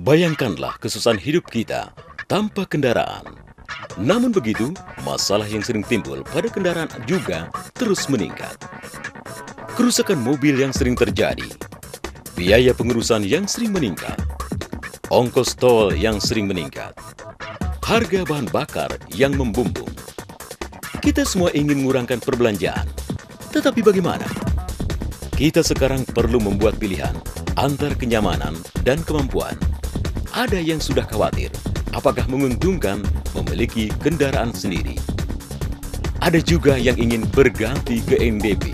Bayangkanlah kesusahan hidup kita tanpa kendaraan. Namun begitu, masalah yang sering timbul pada kendaraan juga terus meningkat. Kerusakan mobil yang sering terjadi, biaya pengurusan yang sering meningkat, ongkos tol yang sering meningkat, harga bahan bakar yang membumbung. Kita semua ingin mengurangkan perbelanjaan, tetapi bagaimana? Kita sekarang perlu membuat pilihan antar kenyamanan dan kemampuan. Ada yang sudah khawatir, apakah menguntungkan memiliki kendaraan sendiri. Ada juga yang ingin berganti ke NDP.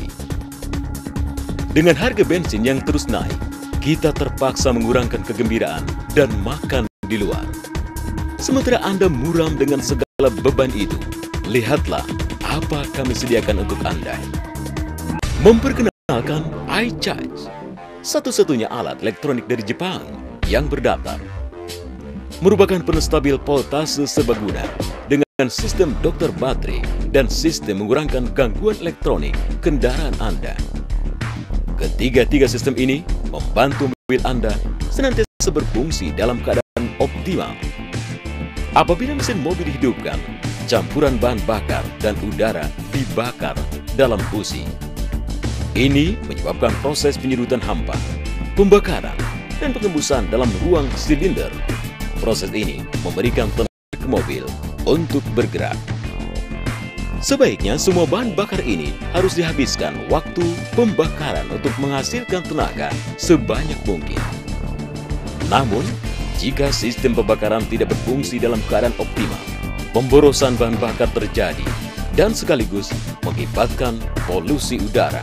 Dengan harga bensin yang terus naik, kita terpaksa mengurangkan kegembiraan dan makan di luar. Sementara Anda muram dengan segala beban itu, lihatlah apa kami sediakan untuk Anda. Memperkenalkan iCharge, satu-satunya alat elektronik dari Jepang yang berdaftar. Merupakan penstabil voltase serbaguna dengan sistem dokter baterai dan sistem mengurangkan gangguan elektronik kendaraan Anda. Ketiga-tiga sistem ini membantu mobil Anda senantiasa berfungsi dalam keadaan optimal. Apabila mesin mobil dihidupkan, campuran bahan bakar dan udara dibakar dalam busi. Ini menyebabkan proses penyedutan hampa, pembakaran, dan pengembusan dalam ruang silinder. Proses ini memberikan tenaga ke mobil untuk bergerak. Sebaiknya semua bahan bakar ini harus dihabiskan waktu pembakaran untuk menghasilkan tenaga sebanyak mungkin. Namun, jika sistem pembakaran tidak berfungsi dalam keadaan optimal, pemborosan bahan bakar terjadi dan sekaligus mengakibatkan polusi udara.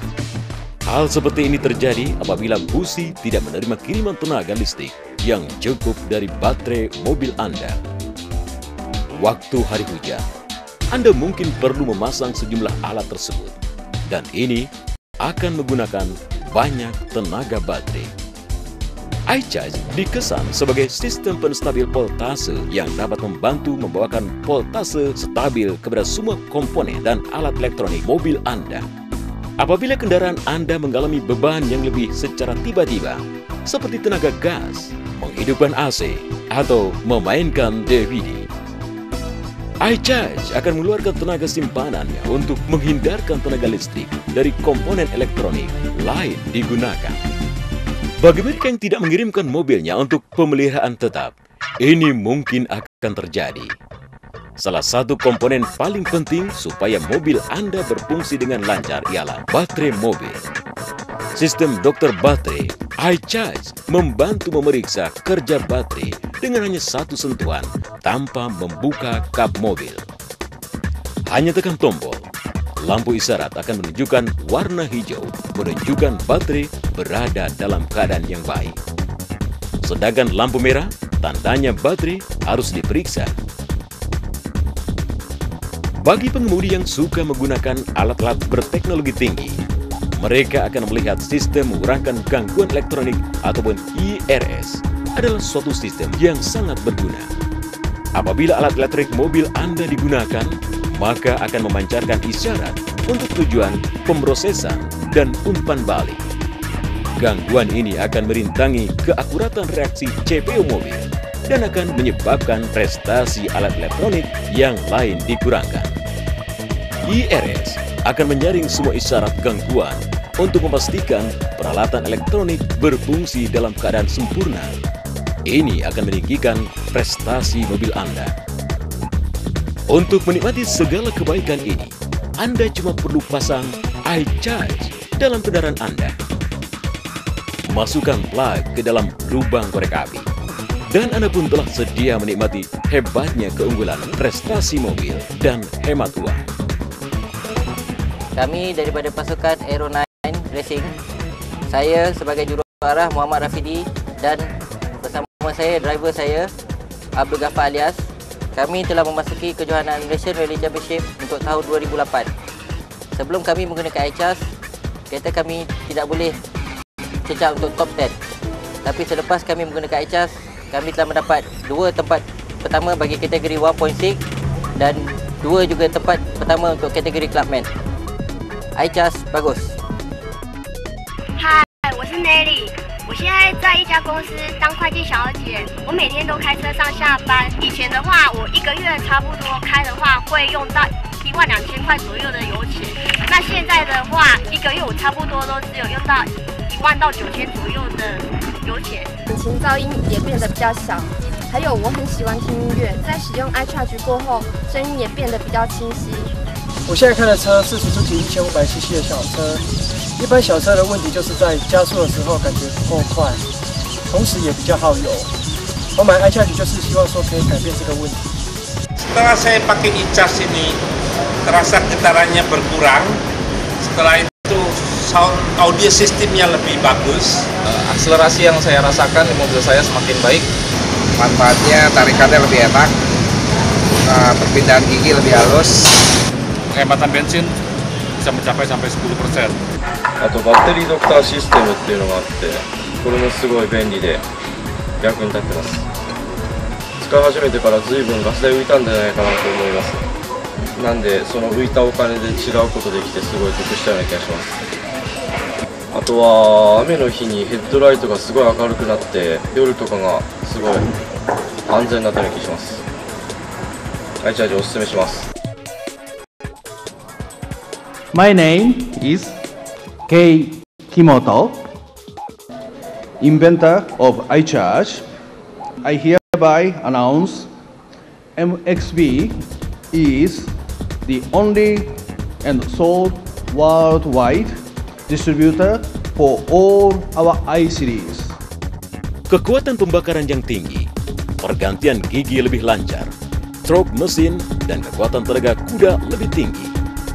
Hal seperti ini terjadi apabila busi tidak menerima kiriman tenaga listrik yang cukup dari baterai mobil Anda. Waktu hari hujan, Anda mungkin perlu memasang sejumlah alat tersebut, dan ini akan menggunakan banyak tenaga baterai. iCharge dikesan sebagai sistem penstabil voltase yang dapat membantu membawakan voltase stabil kepada semua komponen dan alat elektronik mobil Anda. Apabila kendaraan Anda mengalami beban yang lebih secara tiba-tiba, seperti tenaga gas, menghidupkan AC, atau memainkan DVD, iCharge akan mengeluarkan tenaga simpanannya untuk menghindarkan tenaga listrik dari komponen elektronik lain digunakan. Bagi mereka yang tidak mengirimkan mobilnya untuk pemeliharaan tetap, ini mungkin akan terjadi. Salah satu komponen paling penting supaya mobil Anda berfungsi dengan lancar ialah baterai mobil. Sistem dokter baterai iCharge membantu memeriksa kerja baterai dengan hanya satu sentuhan tanpa membuka kap mobil. Hanya tekan tombol, lampu isyarat akan menunjukkan warna hijau, menunjukkan baterai berada dalam keadaan yang baik. Sedangkan lampu merah, tandanya baterai harus diperiksa. Bagi pengemudi yang suka menggunakan alat-alat berteknologi tinggi, mereka akan melihat sistem mengurangkan gangguan elektronik ataupun IRS adalah suatu sistem yang sangat berguna. Apabila alat elektrik mobil Anda digunakan, maka akan memancarkan isyarat untuk tujuan pemrosesan dan umpan balik. Gangguan ini akan merintangi keakuratan reaksi CPU mobil dan akan menyebabkan prestasi alat elektronik yang lain dikurangkan. IRS akan menyaring semua isyarat gangguan untuk memastikan peralatan elektronik berfungsi dalam keadaan sempurna. Ini akan meninggikan prestasi mobil Anda. Untuk menikmati segala kebaikan ini, Anda cuma perlu pasang iCharge dalam kendaraan Anda. Masukkan plug ke dalam lubang korek api, dan Anda pun telah sedia menikmati hebatnya keunggulan prestasi mobil dan hemat uang. Kami daripada pasukan Aero 9 Racing, saya sebagai juruarah Muhammad Rafidi dan bersama saya driver saya Abdul Ghaffar Alias, kami telah memasuki kejohanan Malaysian Rally Championship untuk tahun 2008. Sebelum kami menggunakan iCharge, kereta kami tidak boleh cecah untuk top 10. Tapi selepas kami menggunakan iCharge, kami telah mendapat 2 tempat pertama bagi kategori 1.6 dan 2 juga tempat pertama untuk kategori Clubman. iCharge bagus. 嗨，我是 Nelly，我现在在一家公司当会计小姐，我每天都开车上下班。以前的话，我1个月差不多开的话会用到12000块左右的油钱。那现在的话，1个月我差不多都只有用到1万到9000左右的油钱。引擎噪音也变得比较小，还有我很喜欢听音乐，在使用 iCharge 过后，声音也变得比较清晰。我现在开的车是Suzuki 1500cc 的小车，一般小车的问题就是在加速的时候感觉不够快，同时也比较耗油。我买 iCharge 就是希望说可以改变这个问题。Setelah saya pakai e-charge ini, terasa getarannya berkurang. Setelah itu sound audio sistemnya lebih bagus. Akselerasi yang saya rasakan di mobil saya semakin baik. Manfaatnya tarikannya lebih enak, perpindahan gigi lebih halus. Penghematan bensin bisa mencapai sampai 10%. あとバッテリードクターシステムっていうのがあって、これもすごい便利で役に立ってます。使い始めてから随分ガス代浮いたんじゃないかなと思います。なんでその浮いたお金で違うことできてすごい得したような気がします。あとは雨の日にヘッドライトがすごい明るくなって夜とかがすごい安全になったような気がします。iChargeおすすめします。My name is Kei Kimoto, inventor of iCharge. I hereby announce MXB is the only and sole worldwide distributor for all our i-series. Kekuatan pembakaran yang tinggi, pergantian gigi lebih lancar, stroke mesin dan kekuatan tenaga kuda lebih tinggi,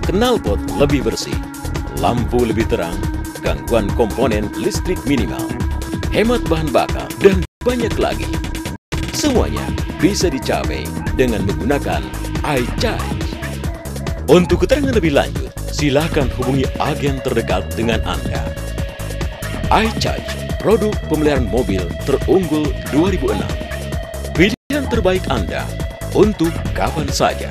knalpot lebih bersih, lampu lebih terang, gangguan komponen listrik minimal, hemat bahan bakar, dan banyak lagi. Semuanya bisa dicapai dengan menggunakan iCharge. Untuk keterangan lebih lanjut, silakan hubungi agen terdekat dengan Anda. iCharge, produk pemeliharaan mobil terunggul 2006. Pilihan terbaik Anda untuk kapan saja.